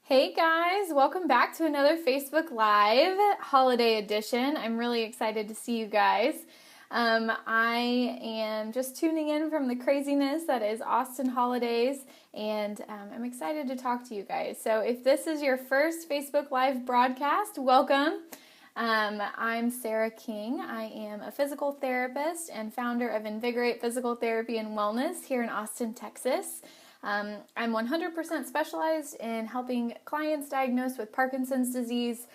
Hey guys, welcome back to another Facebook Live holiday edition. I'm really excited to see you guys. I am just tuning in from the craziness that is Austin holidays, and I'm excited to talk to you guys. So if this is your first Facebook Live broadcast, welcome. I'm Sarah King. I am a physical therapist and founder of Invigorate Physical Therapy and Wellness here in Austin, Texas. I'm 100% specialized in helping clients diagnosed with Parkinson's disease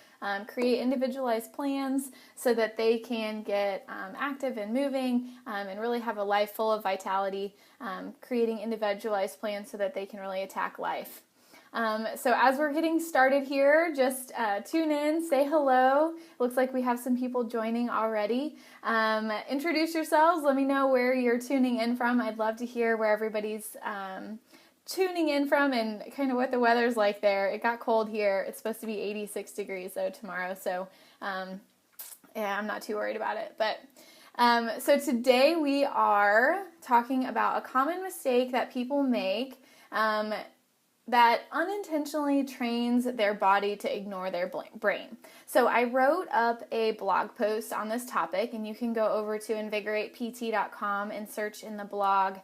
create individualized plans so that they can get active and moving and really have a life full of vitality, creating individualized plans so that they can really attack life. So as we're getting started here, just tune in, say hello. Looks like we have some people joining already. Introduce yourselves. Let me know where you're tuning in from. I'd love to hear where everybody's tuning in from and kind of what the weather's like there. It got cold here. It's supposed to be 86 degrees though tomorrow, so yeah, I'm not too worried about it. But so today we are talking about a common mistake that people make that unintentionally trains their body to ignore their brain. So I wrote up a blog post on this topic, and you can go over to invigoratept.com and search in the blog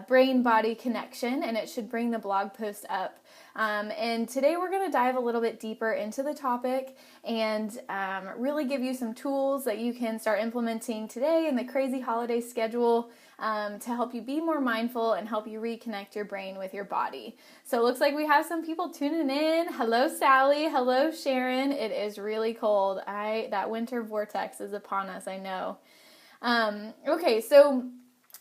brain-body connection, and it should bring the blog post up. And today we're going to dive a little bit deeper into the topic and really give you some tools that you can start implementing today in the crazy holiday schedule to help you be more mindful and help you reconnect your brain with your body. So it looks like we have some people tuning in. Hello, Sally. Hello, Sharon. It is really cold. That winter vortex is upon us, I know. Okay, so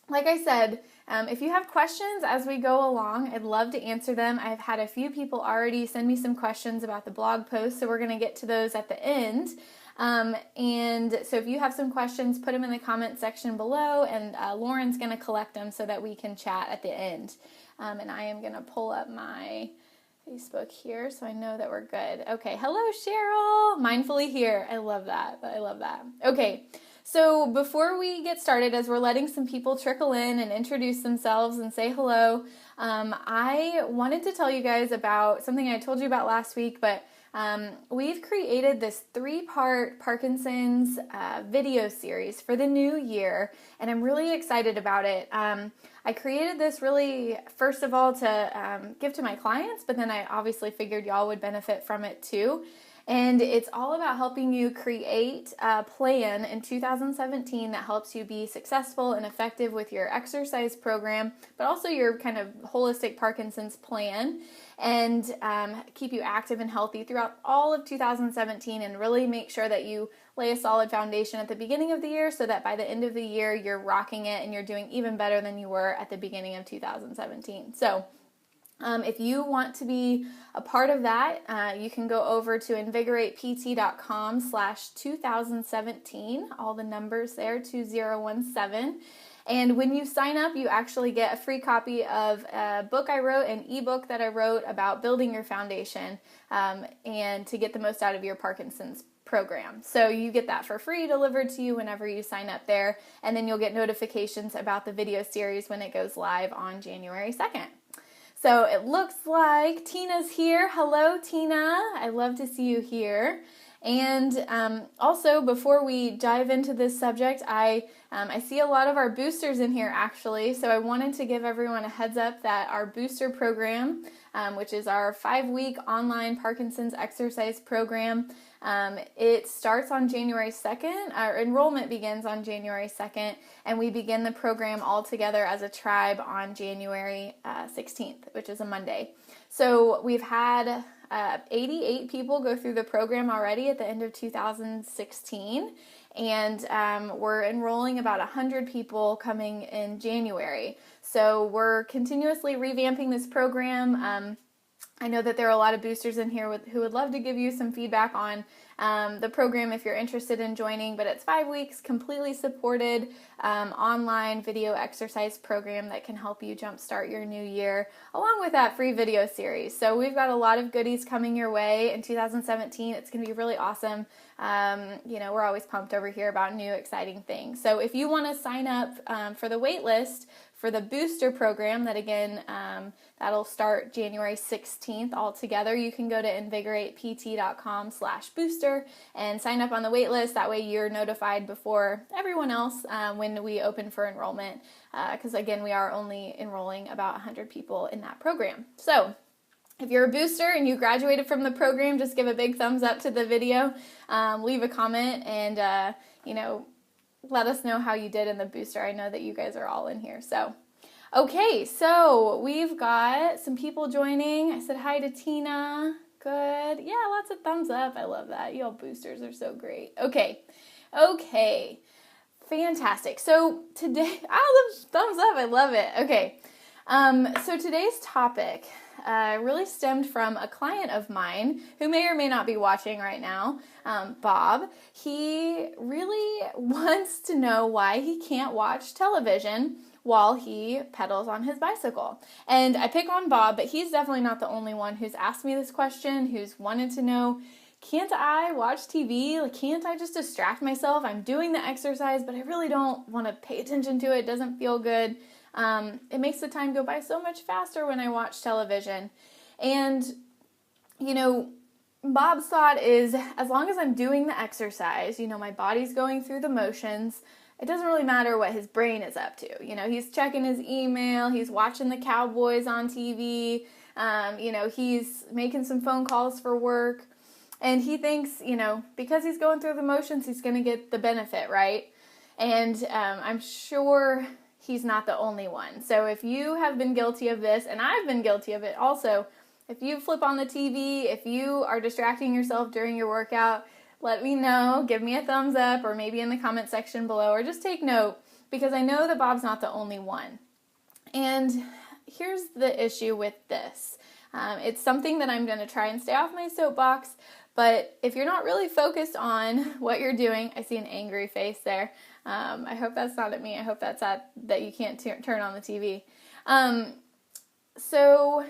like I said, if you have questions as we go along, I'd love to answer them. I've had a few people already send me some questions about the blog post, so we're going to get to those at the end. And so if you have some questions, put them in the comment section below, and Lauren's going to collect them so that we can chat at the end. And I am going to pull up my Facebook here so I know that we're good. Okay, hello Cheryl, mindfully here. I love that. Okay, so before we get started, as we're letting some people trickle in and introduce themselves and say hello, I wanted to tell you guys about something I told you about last week, but we've created this 3-part Parkinson's video series for the new year, and I'm really excited about it. I created this really, first of all, to give to my clients, but then I obviously figured y'all would benefit from it too. And it's all about helping you create a plan in 2017 that helps you be successful and effective with your exercise program, but also your kind of holistic Parkinson's plan, and keep you active and healthy throughout all of 2017 and really make sure that you lay a solid foundation at the beginning of the year so that by the end of the year you're rocking it and you're doing even better than you were at the beginning of 2017. So if you want to be a part of that, you can go over to invigoratept.com/2017, all the numbers there, 2017. And when you sign up, you actually get a free copy of a book I wrote, an ebook that I wrote about building your foundation and to get the most out of your Parkinson's program. So you get that for free delivered to you whenever you sign up there, and then you'll get notifications about the video series when it goes live on January 2nd. So it looks like Tina's here. Hello, Tina. I love to see you here. And also, before we dive into this subject, I see a lot of our boosters in here, actually. So I wanted to give everyone a heads up that our booster program, which is our 5-week online Parkinson's exercise program, it starts on January 2nd. Our enrollment begins on January 2nd, and we begin the program all together as a tribe on January 16th, which is a Monday. So we've had 88 people go through the program already at the end of 2016, and we're enrolling about 100 people coming in January. So we're continuously revamping this program. I know that there are a lot of boosters in here who would love to give you some feedback on the program if you're interested in joining, but it's 5 weeks, completely supported online video exercise program that can help you jumpstart your new year, along with that free video series. So we've got a lot of goodies coming your way in 2017. It's going to be really awesome. We're always pumped over here about new exciting things. So if you want to sign up for the wait list for the booster program, that again, that'll start January 16th altogether, you can go to invigoratept.com/booster and sign up on the wait list. That way you're notified before everyone else when we open for enrollment, because again, we are only enrolling about 100 people in that program. So if you're a booster and you graduated from the program, just give a big thumbs up to the video, leave a comment, and let us know how you did in the booster. I know that you guys are all in here. So, okay, so we've got some people joining. I said hi to Tina. Good. Yeah, lots of thumbs up. I love that. You all boosters are so great. Okay. Fantastic. So today, the thumbs up. I love it. Okay. So today's topic really stemmed from a client of mine who may or may not be watching right now, Bob. He really wants to know why he can't watch television while he pedals on his bicycle. And I pick on Bob, but he's definitely not the only one who's asked me this question, who's wanted to know, can't I watch TV? Like, can't I just distract myself? I'm doing the exercise, but I really don't want to pay attention to it. It doesn't feel good. It makes the time go by so much faster when I watch television. And, Bob's thought is, as long as I'm doing the exercise, my body's going through the motions, it doesn't really matter what his brain is up to. He's checking his email, he's watching the Cowboys on TV, he's making some phone calls for work, and he thinks, because he's going through the motions, he's going to get the benefit, right? And I'm sure he's not the only one. So if you have been guilty of this, and I've been guilty of it also, if you flip on the TV, if you are distracting yourself during your workout, let me know, give me a thumbs up, or maybe in the comment section below, or just take note, because I know that Bob's not the only one. And here's the issue with this. It's something that I'm going to try and stay off my soapbox, but if you're not really focused on what you're doing, I see an angry face there. I hope that's not at me. I hope that's that you can't turn on the TV. So,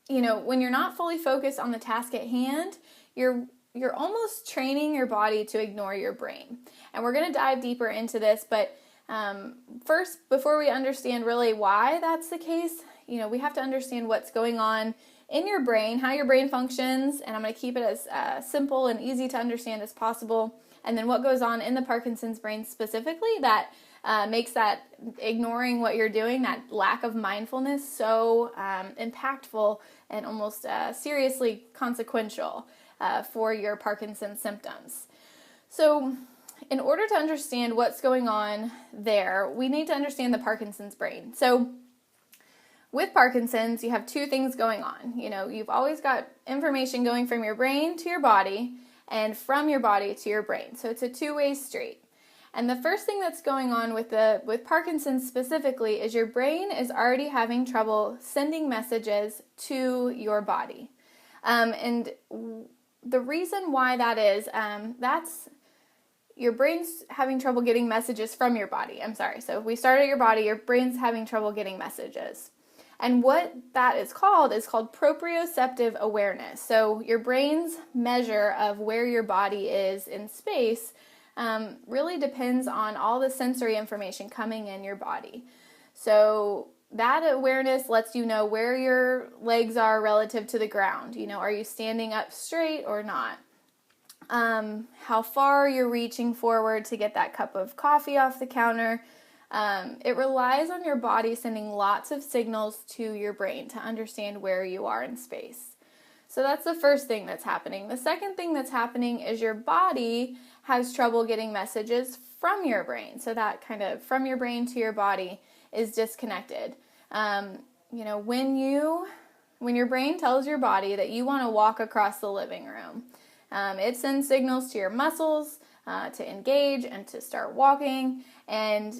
when you're not fully focused on the task at hand, you're almost training your body to ignore your brain. And we're going to dive deeper into this, but first, before we understand really why that's the case, we have to understand what's going on in your brain, how your brain functions, and I'm going to keep it as simple and easy to understand as possible. And then what goes on in the Parkinson's brain specifically that makes that ignoring what you're doing, that lack of mindfulness, so impactful and almost seriously consequential for your Parkinson's symptoms. So in order to understand what's going on there, we need to understand the Parkinson's brain. So with Parkinson's, you have two things going on. You've always got information going from your brain to your body and from your body to your brain. So it's a two-way street. And the first thing that's going on with Parkinson's specifically is your brain is already having trouble sending messages to your body. And the reason why that is, that's your brain's having trouble getting messages from your body. So if we start at your body, your brain's having trouble getting messages. And what that is called proprioceptive awareness. So your brain's measure of where your body is in space really depends on all the sensory information coming in your body. So that awareness lets you know where your legs are relative to the ground. Are you standing up straight or not? How far you're reaching forward to get that cup of coffee off the counter. It relies on your body sending lots of signals to your brain to understand where you are in space. So that's the first thing that's happening. The second thing that's happening is your body has trouble getting messages from your brain. So that kind of from your brain to your body is disconnected. When your brain tells your body that you want to walk across the living room, it sends signals to your muscles to engage and to start walking. And,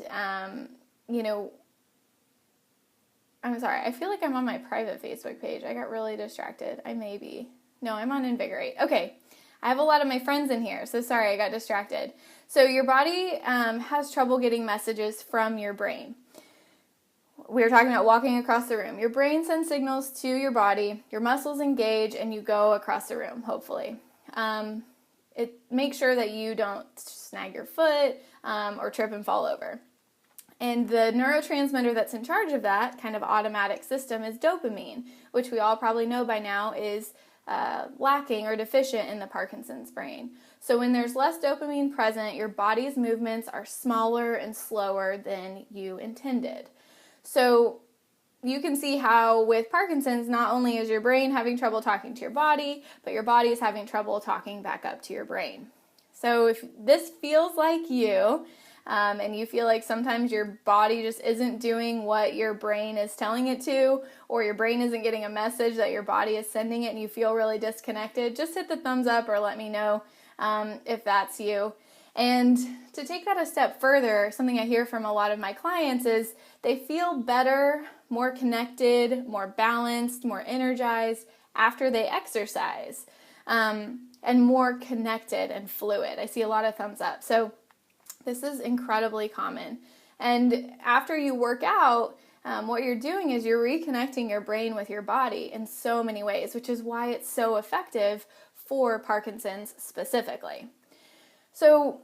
I'm sorry, I feel like I'm on my private Facebook page. I got really distracted. I may be. No, I'm on Invigorate. Okay. I have a lot of my friends in here, so sorry, I got distracted. So your body has trouble getting messages from your brain. We were talking about walking across the room. Your brain sends signals to your body, your muscles engage, and you go across the room, hopefully. Make sure that you don't snag your foot or trip and fall over. And the neurotransmitter that's in charge of that kind of automatic system is dopamine, which we all probably know by now is lacking or deficient in the Parkinson's brain. So when there's less dopamine present, your body's movements are smaller and slower than you intended. So you can see how with Parkinson's, not only is your brain having trouble talking to your body, but your body is having trouble talking back up to your brain. So if this feels like you, and you feel like sometimes your body just isn't doing what your brain is telling it to, or your brain isn't getting a message that your body is sending it and you feel really disconnected, just hit the thumbs up or let me know if that's you. And to take that a step further, something I hear from a lot of my clients is they feel better, more connected, more balanced, more energized after they exercise, and more connected and fluid. I see a lot of thumbs up. So this is incredibly common. And after you work out, what you're doing is you're reconnecting your brain with your body in so many ways, which is why it's so effective for Parkinson's specifically. So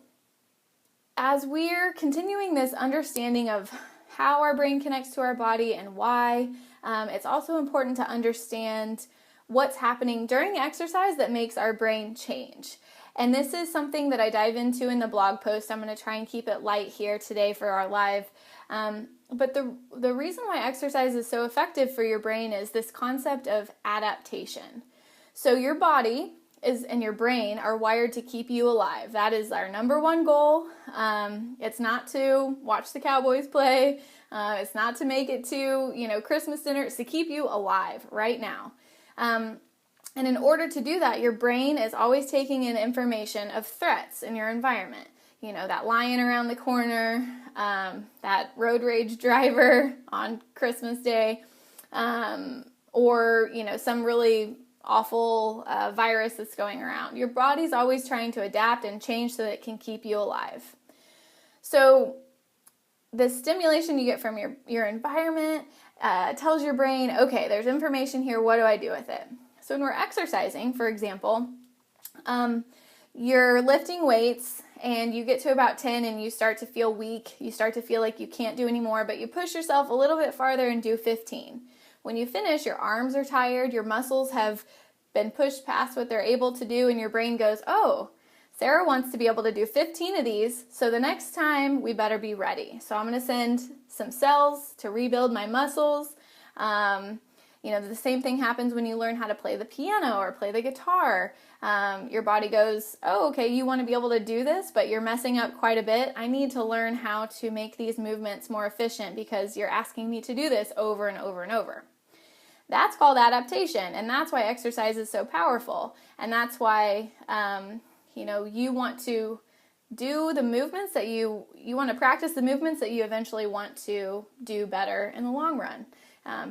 as we're continuing this understanding of how our brain connects to our body and why, it's also important to understand what's happening during exercise that makes our brain change. And this is something that I dive into in the blog post. I'm going to try and keep it light here today for our live. But the reason why exercise is so effective for your brain is this concept of adaptation. So your body and your brain are wired to keep you alive. That is our number one goal. It's not to watch the Cowboys play. It's not to make it to, Christmas dinner. It's to keep you alive right now. And in order to do that, your brain is always taking in information of threats in your environment. That lion around the corner, that road rage driver on Christmas Day, or, some really awful virus that's going around. Your body's always trying to adapt and change so that it can keep you alive. So the stimulation you get from your environment tells your brain, okay, there's information here, what do I do with it? So when we're exercising, for example, you're lifting weights and you get to about 10 and you start to feel weak. You start to feel like you can't do anymore, but you push yourself a little bit farther and do 15. When you finish, your arms are tired, your muscles have been pushed past what they're able to do, and your brain goes, oh, Sarah wants to be able to do 15 of these, so the next time we better be ready. So I'm going to send some cells to rebuild my muscles. The same thing happens when you learn how to play the piano or play the guitar. Your body goes, oh, okay, you want to be able to do this, but you're messing up quite a bit. I need to learn how to make these movements more efficient because you're asking me to do this over and over and over. That's called adaptation, and that's why exercise is so powerful. And that's why, you want to do the movements that you want to practice the movements that you eventually want to do better in the long run.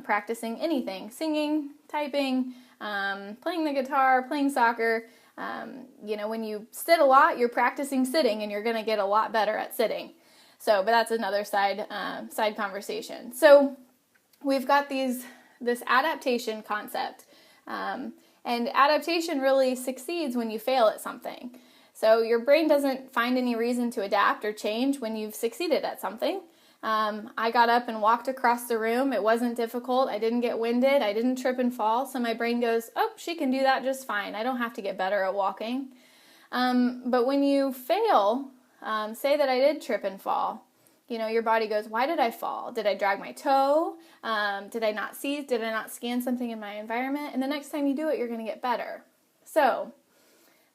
Practicing anything, singing, typing, playing the guitar, playing soccer. When you sit a lot, you're practicing sitting and you're going to get a lot better at sitting. But that's another side conversation. So we've got this adaptation concept. And adaptation really succeeds when you fail at something. So your brain doesn't find any reason to adapt or change when you've succeeded at something. I got up and walked across the room. It wasn't difficult. I didn't get winded. I didn't trip and fall. So my brain goes, oh, she can do that just fine. I don't have to get better at walking. But when you fail, say that I did trip and fall, your body goes, why did I fall? Did I drag my toe? Did I not see? Did I not scan something in my environment? And the next time you do it, you're going to get better. So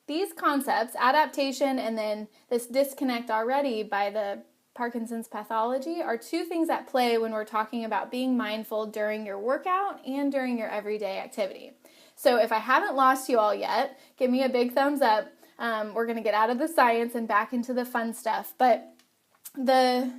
these concepts, adaptation and then this disconnect already by the Parkinson's pathology, are two things at play when we're talking about being mindful during your workout and during your everyday activity. So if I haven't lost you all yet, give me a big thumbs up. We're going to get out of the science and back into the fun stuff. But the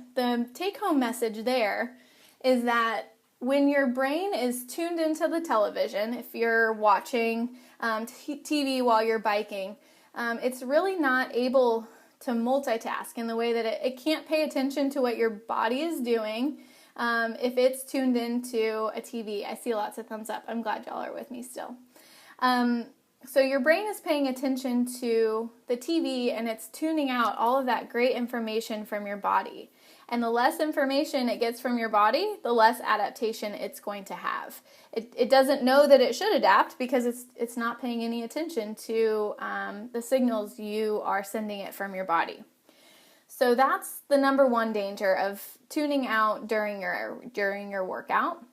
take-home message there is that when your brain is tuned into the television, if you're watching TV while you're biking, it's really not able to multitask in the way that it can't pay attention to what your body is doing if it's tuned into a TV. I see lots of thumbs up. I'm glad y'all are with me still. So your brain is paying attention to the TV and it's tuning out all of that great information from your body. And the less information it gets from your body, the less adaptation it's going to have. It doesn't know that it should adapt because it's not paying any attention to the signals you are sending it from your body. So that's the number one danger of tuning out during your workout.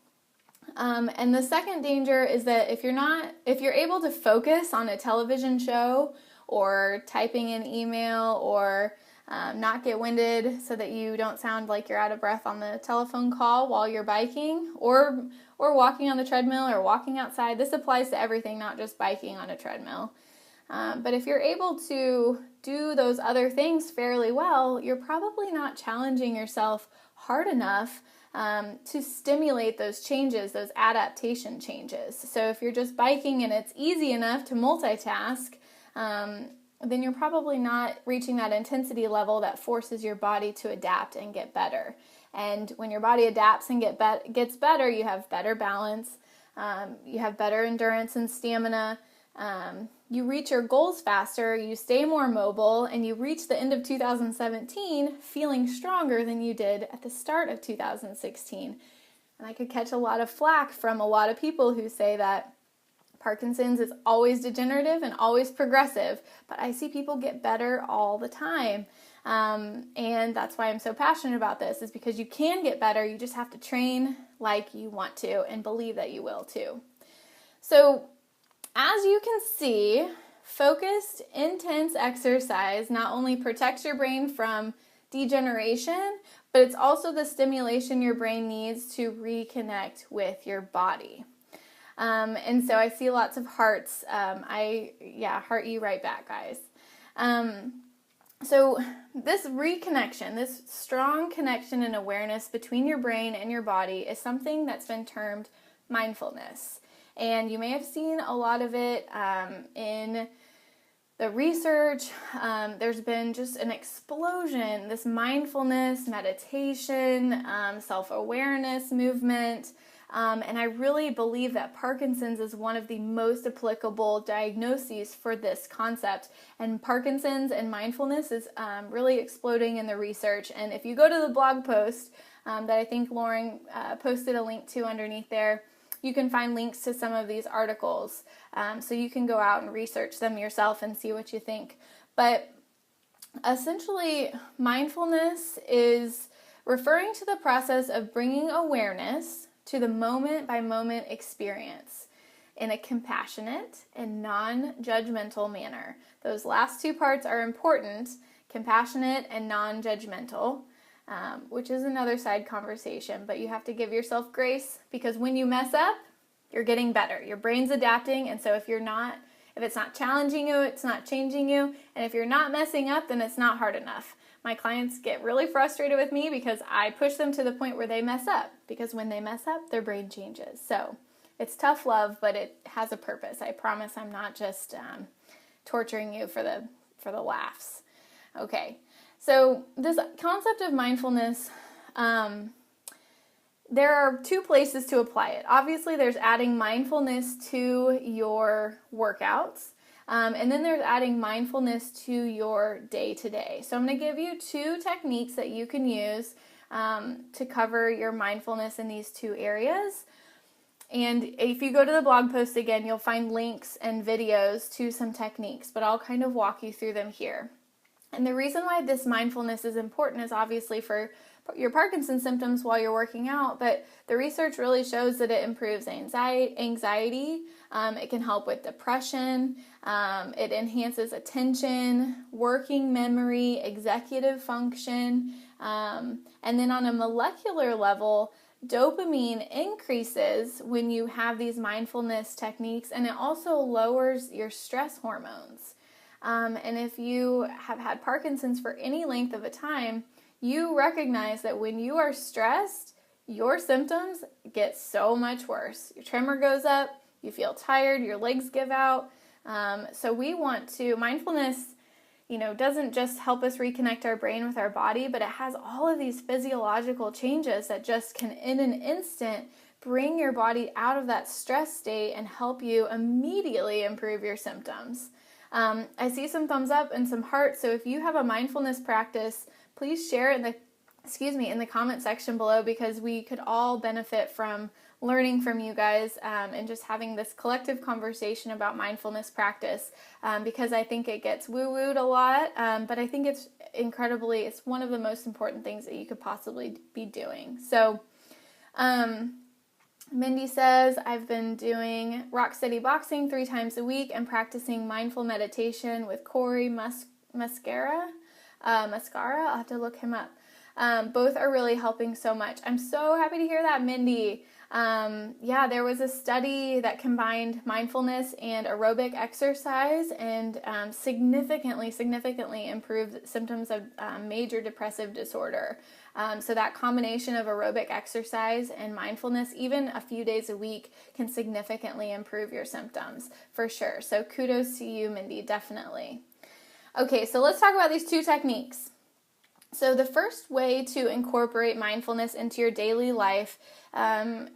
And the second danger is that if you're able to focus on a television show or typing an email or not get winded so that you don't sound like you're out of breath on the telephone call while you're biking or walking on the treadmill or walking outside. This applies to everything, not just biking on a treadmill. But if you're able to do those other things fairly well, you're probably not challenging yourself hard enough to stimulate those changes, those adaptation changes. So if you're just biking and it's easy enough to multitask, then you're probably not reaching that intensity level that forces your body to adapt and get better. And when your body adapts and gets better, you have better balance, you have better endurance and stamina, you reach your goals faster, you stay more mobile, and you reach the end of 2017 feeling stronger than you did at the start of 2016. And I could catch a lot of flack from a lot of people who say that Parkinson's is always degenerative and always progressive, but I see people get better all the time. And that's why I'm so passionate about this, is because you can get better, you just have to train like you want to and believe that you will too. So as you can see, focused, intense exercise not only protects your brain from degeneration, but it's also the stimulation your brain needs to reconnect with your body. And so I see lots of hearts. Heart you right back, guys. So this reconnection, this strong connection and awareness between your brain and your body is something that's been termed mindfulness. And you may have seen a lot of it in the research. There's been just an explosion, this mindfulness, meditation, self-awareness movement. And I really believe that Parkinson's is one of the most applicable diagnoses for this concept. And Parkinson's and mindfulness is really exploding in the research. And if you go to the blog post that I think Lauren posted a link to underneath there, you can find links to some of these articles. So you can go out and research them yourself and see what you think. But essentially, mindfulness is referring to the process of bringing awareness to the moment-by-moment experience in a compassionate and non-judgmental manner. Those last two parts are important, compassionate and non-judgmental, which is another side conversation, but you have to give yourself grace, because when you mess up, you're getting better. Your brain's adapting, and so if it's not challenging you, it's not changing you, and if you're not messing up, then it's not hard enough. My clients get really frustrated with me because I push them to the point where they mess up, because when they mess up, their brain changes. So it's tough love, but it has a purpose. I promise I'm not just torturing you for the laughs. Okay, so this concept of mindfulness, there are two places to apply it. Obviously, there's adding mindfulness to your workouts. And then there's adding mindfulness to your day-to-day. So I'm going to give you two techniques that you can use to cover your mindfulness in these two areas. And if you go to the blog post again, you'll find links and videos to some techniques, but I'll kind of walk you through them here. And the reason why this mindfulness is important is obviously for your Parkinson's symptoms while you're working out, but the research really shows that it improves anxiety, it can help with depression, it enhances attention, working memory, executive function, and then on a molecular level, dopamine increases when you have these mindfulness techniques, and it also lowers your stress hormones. And if you have had Parkinson's for any length of a time, you recognize that when you are stressed, your symptoms get so much worse. Your tremor goes up, you feel tired, your legs give out. So mindfulness, doesn't just help us reconnect our brain with our body, but it has all of these physiological changes that just can, in an instant, bring your body out of that stress state and help you immediately improve your symptoms. I see some thumbs up and some hearts, so if you have a mindfulness practice, please share it in the in the comment section below, because we could all benefit from learning from you guys and just having this collective conversation about mindfulness practice, because I think it gets woo-wooed a lot, but I think it's one of the most important things that you could possibly be doing. So Mindy says, I've been doing rock steady boxing 3 times a week and practicing mindful meditation with Corey Mascara. I'll have to look him up. Both are really helping so much. I'm so happy to hear that, Mindy. There was a study that combined mindfulness and aerobic exercise and significantly improved symptoms of major depressive disorder. So that combination of aerobic exercise and mindfulness, even a few days a week, can significantly improve your symptoms, for sure. So kudos to you, Mindy, definitely. Okay, so let's talk about these 2 techniques. So the first way to incorporate mindfulness into your daily life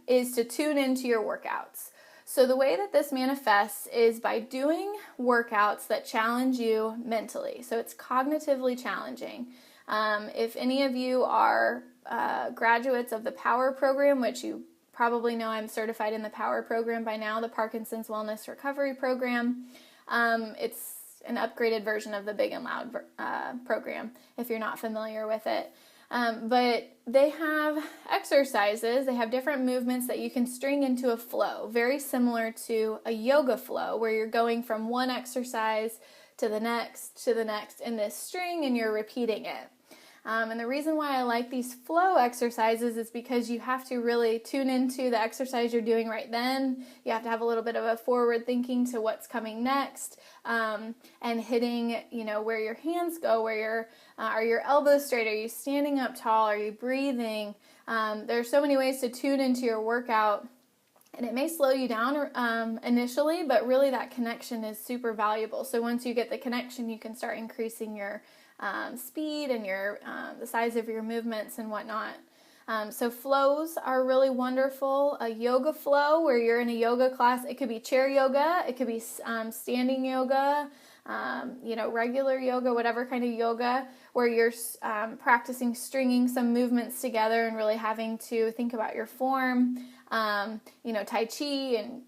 is to tune into your workouts. So the way that this manifests is by doing workouts that challenge you mentally. So it's cognitively challenging. If any of you are graduates of the POWER program, which you probably know I'm certified in the POWER program by now, the Parkinson's Wellness Recovery Program, it's an upgraded version of the Big and Loud program, if you're not familiar with it. But they have exercises, they have different movements that you can string into a flow, very similar to a yoga flow, where you're going from one exercise to the next in this string, and you're repeating it. And the reason why I like these flow exercises is because you have to really tune into the exercise you're doing right then. You have to have a little bit of a forward thinking to what's coming next, and hitting, where your hands go, are your elbows straight, are you standing up tall, are you breathing? There's so many ways to tune into your workout, and it may slow you down initially, but really that connection is super valuable. So once you get the connection, you can start increasing your speed and the size of your movements and whatnot. So flows are really wonderful. A yoga flow where you're in a yoga class, it could be chair yoga, it could be standing yoga, regular yoga, whatever kind of yoga, where you're practicing stringing some movements together and really having to think about your form. Tai Chi and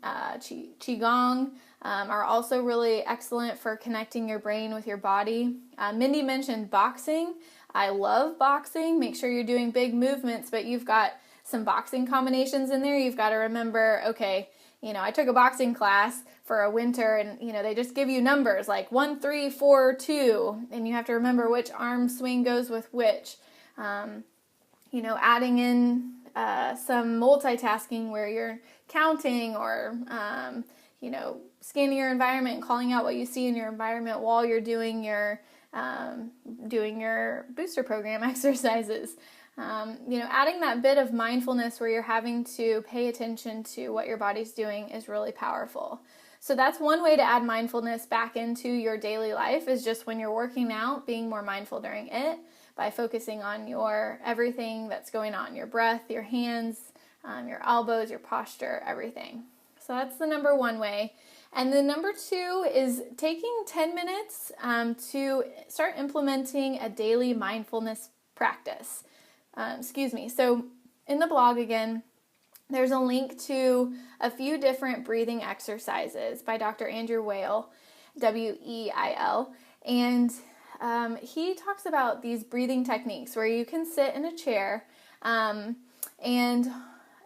Qigong are also really excellent for connecting your brain with your body. Mindy mentioned boxing. I love boxing. Make sure you're doing big movements, but you've got some boxing combinations in there. You've got to remember, okay, I took a boxing class for a winter, and, they just give you numbers like 1, 3, 4, 2, and you have to remember which arm swing goes with which. Adding in some multitasking where you're counting or, scanning your environment and calling out what you see in your environment while you're doing your booster program exercises. Adding that bit of mindfulness where you're having to pay attention to what your body's doing is really powerful. So that's one way to add mindfulness back into your daily life, is just when you're working out, being more mindful during it by focusing on everything that's going on, your breath, your hands, your elbows, your posture, everything. So that's the number 1 way. And the number 2 is taking 10 minutes to start implementing a daily mindfulness practice. So in the blog again, there's a link to a few different breathing exercises by Dr. Andrew Weil, Weil, and he talks about these breathing techniques where you can sit in a chair, and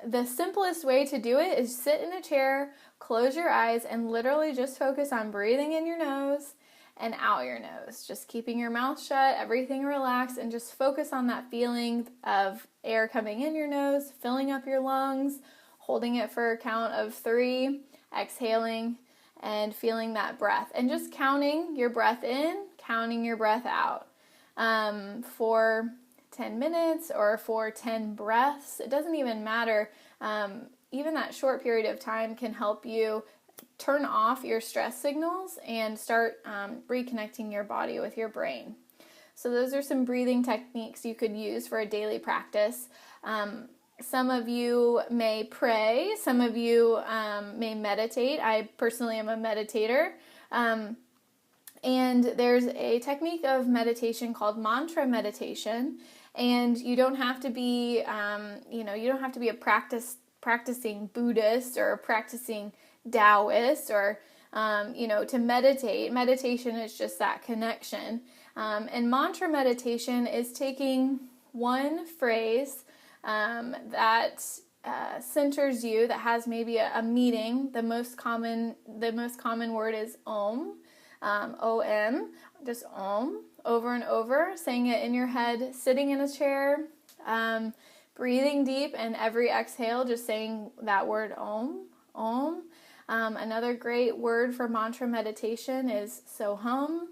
the simplest way to do it is sit in a chair, close your eyes, and literally just focus on breathing in your nose and out your nose. Just keeping your mouth shut, everything relaxed, and just focus on that feeling of air coming in your nose, filling up your lungs, holding it for a count of 3, exhaling, and feeling that breath. And just counting your breath in, counting your breath out for 10 minutes or for 10 breaths. It doesn't even matter. Even that short period of time can help you turn off your stress signals and start reconnecting your body with your brain. So those are some breathing techniques you could use for a daily practice. Some of you may pray. Some of you may meditate. I personally am a meditator. And there's a technique of meditation called mantra meditation, and you don't have to be, you don't have to be a practicing Buddhist or practicing Taoist or, to meditate. Meditation is just that connection. And mantra meditation is taking one phrase that centers you, that has maybe a meaning. The most common word is Om. OM, just Om, over and over, saying it in your head, sitting in a chair, breathing deep, and every exhale, just saying that word Om, Om. Another great word for mantra meditation is Soham.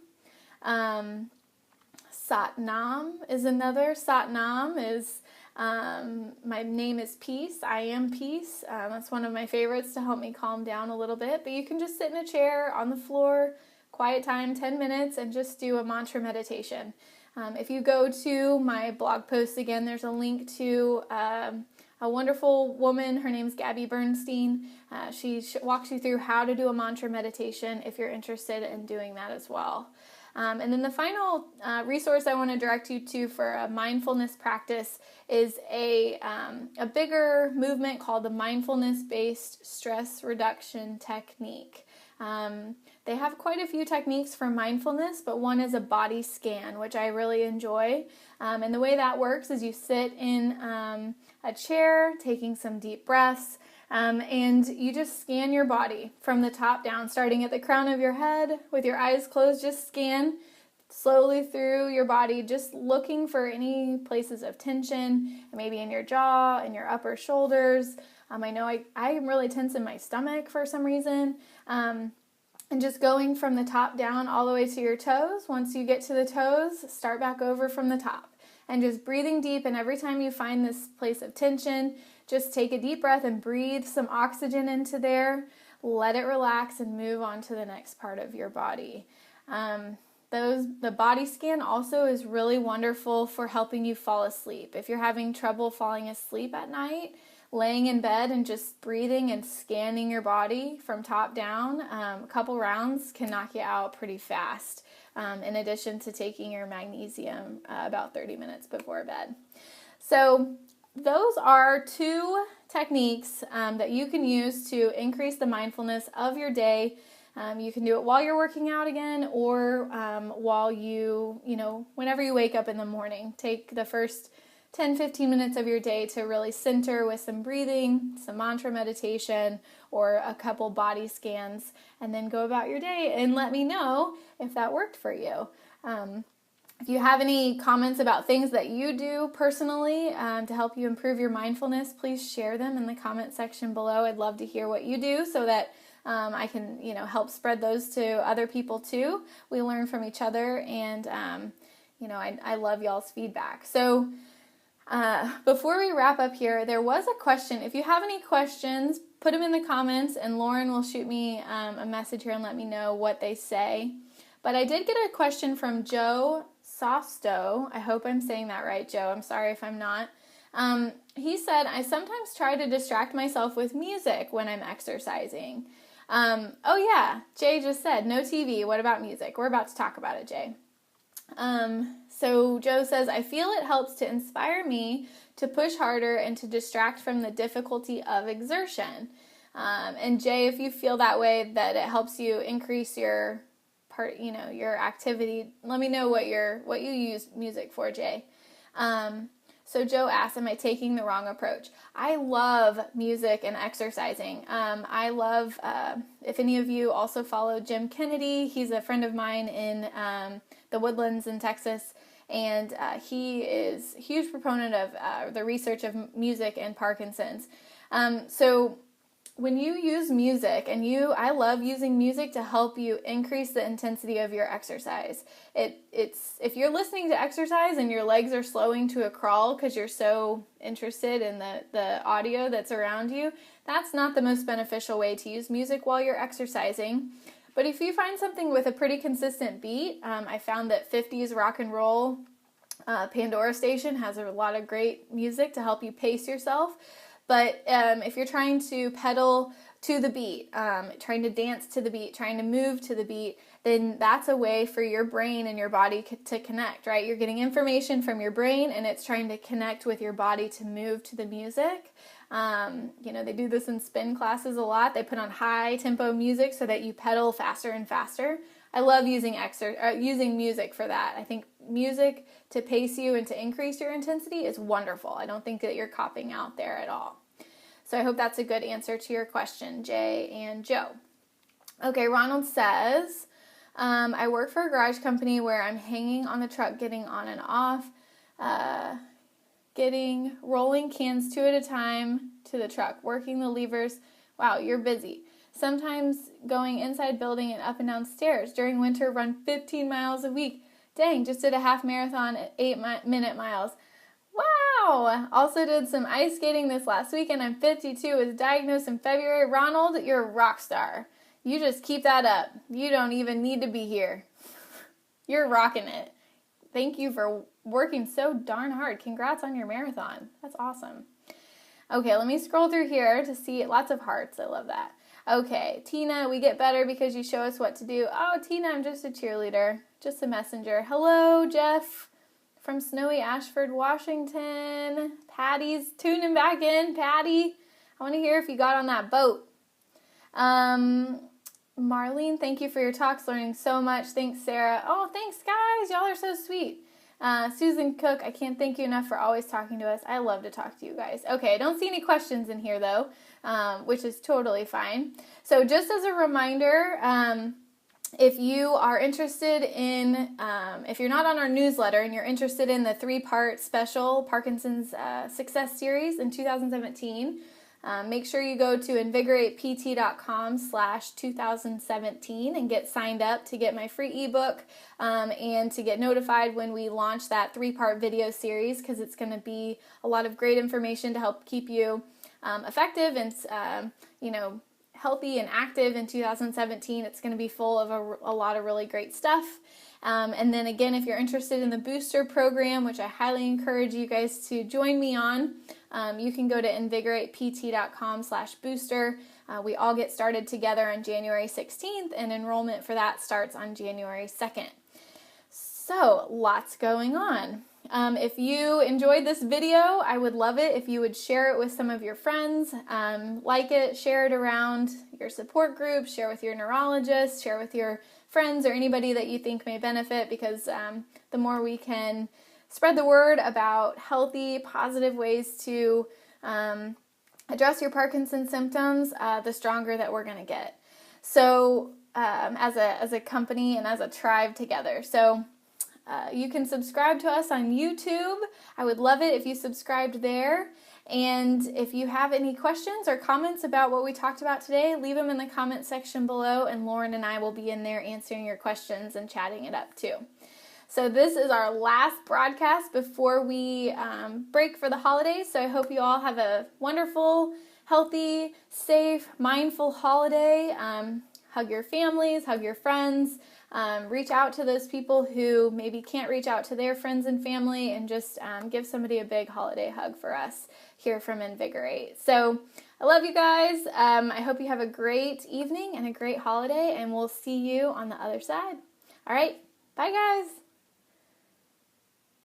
Satnam is another. Satnam is my name is peace. I am peace. That's one of my favorites to help me calm down a little bit. But you can just sit in a chair on the floor, quiet time, 10 minutes, and just do a mantra meditation. If you go to my blog post, again, there's a link to a wonderful woman. Her name's Gabby Bernstein. She walks you through how to do a mantra meditation if you're interested in doing that as well. And then the final resource I want to direct you to for a mindfulness practice is a bigger movement called the mindfulness-based stress reduction technique. They have quite a few techniques for mindfulness, but one is a body scan, which I really enjoy. And the way that works is you sit in a chair, taking some deep breaths, and you just scan your body from the top down, starting at the crown of your head with your eyes closed. Just scan slowly through your body, just looking for any places of tension, maybe in your jaw, in your upper shoulders. I know I am really tense in my stomach for some reason. And just going from the top down all the way to your toes. Once you get to the toes, start back over from the top. And just breathing deep, and every time you find this place of tension, just take a deep breath and breathe some oxygen into there. Let it relax and move on to the next part of your body. The body scan also is really wonderful for helping you fall asleep. If you're having trouble falling asleep at night, laying in bed and just breathing and scanning your body from top down, a couple rounds can knock you out pretty fast, in addition to taking your magnesium about 30 minutes before bed. So those are two techniques that you can use to increase the mindfulness of your day. You can do it while you're working out again, or while whenever you wake up in the morning. Take the first 10-15 minutes of your day to really center with some breathing, some mantra meditation, or a couple body scans, and then go about your day and let me know if that worked for you. If you have any comments about things that you do personally to help you improve your mindfulness, please share them in the comment section below. I'd love to hear what you do so that I can, help spread those to other people too. We learn from each other, and I love y'all's feedback. So before we wrap up here, there was a question. If you have any questions, put them in the comments, and Lauren will shoot me a message here and let me know what they say. But I did get a question from Joe Sosto. I hope I'm saying that right, Joe. I'm sorry if I'm not. He said, I sometimes try to distract myself with music when I'm exercising. Oh yeah, Jay just said, no TV. What about music? We're about to talk about it, Jay. So Joe says, I feel it helps to inspire me to push harder and to distract from the difficulty of exertion. And Jay, if you feel that way, that it helps you increase your activity, let me know what you use music for, Jay. So Joe asked, am I taking the wrong approach? I love music and exercising. I love, if any of you also follow Jim Kennedy, he's a friend of mine in the Woodlands in Texas, and he is a huge proponent of the research of music and Parkinson's. So when you use music, I love using music to help you increase the intensity of your exercise. If you're listening to exercise and your legs are slowing to a crawl because you're so interested in the audio that's around you, that's not the most beneficial way to use music while you're exercising. But if you find something with a pretty consistent beat, I found that 50s rock and roll Pandora Station has a lot of great music to help you pace yourself. But if you're trying to pedal to the beat, trying to dance to the beat, trying to move to the beat, then that's a way for your brain and your body to connect, right? You're getting information from your brain and it's trying to connect with your body to move to the music. They do this in spin classes a lot. They put on high tempo music so that you pedal faster and faster. I love using music for that. I think music to pace you and to increase your intensity is wonderful. I don't think that you're copping out there at all. So I hope that's a good answer to your question, Jay and Joe. Okay, Ronald says, I work for a garage company where I'm hanging on the truck, getting on and off, rolling cans 2 at a time to the truck, working the levers. Wow, you're busy. Sometimes going inside building and up and down stairs. During winter, run 15 miles a week. Dang, just did a half marathon at 8-minute miles. Wow! Also did some ice skating this last weekend. I'm 52, was diagnosed in February. Ronald, you're a rock star. You just keep that up. You don't even need to be here. You're rocking it. Thank you for working so darn hard. Congrats on your marathon. That's awesome. Okay, let me scroll through here to see lots of hearts. I love that. Okay, Tina, we get better because you show us what to do. Oh, Tina, I'm just a cheerleader, just a messenger. Hello, Jeff from snowy Ashford, Washington. Patty's tuning back in. Patty, I want to hear if you got on that boat. Marlene, thank you for your talks, learning so much. Thanks, Sarah. Oh, thanks, guys. Y'all are so sweet. Susan Cook, I can't thank you enough for always talking to us. I love to talk to you guys. Okay, I don't see any questions in here, though, which is totally fine. So just as a reminder, if you are interested in, if you're not on our newsletter and you're interested in the 3-part special Parkinson's Success Series in 2017, make sure you go to invigoratept.com/2017 and get signed up to get my free ebook and to get notified when we launch that 3-part video series, because it's going to be a lot of great information to help keep you effective and, healthy and active in 2017. It's going to be full of a lot of really great stuff. And then again, if you're interested in the booster program, which I highly encourage you guys to join me on, you can go to invigoratept.com/booster. We all get started together on January 16th, and enrollment for that starts on January 2nd. So, lots going on. If you enjoyed this video, I would love it if you would share it with some of your friends, like it, share it around your support group, share with your neurologist, share with your friends or anybody that you think may benefit, because the more we can spread the word about healthy, positive ways to address your Parkinson's symptoms, the stronger that we're going to get. So as a company and as a tribe together. So you can subscribe to us on YouTube. I would love it if you subscribed there. And if you have any questions or comments about what we talked about today, leave them in the comment section below, and Lauren and I will be in there answering your questions and chatting it up too. So this is our last broadcast before we break for the holidays. So I hope you all have a wonderful, healthy, safe, mindful holiday. Hug your families, hug your friends. Reach out to those people who maybe can't reach out to their friends and family, and just give somebody a big holiday hug for us here from Invigorate. So I love you guys. I hope you have a great evening and a great holiday, and we'll see you on the other side. All right. Bye, guys.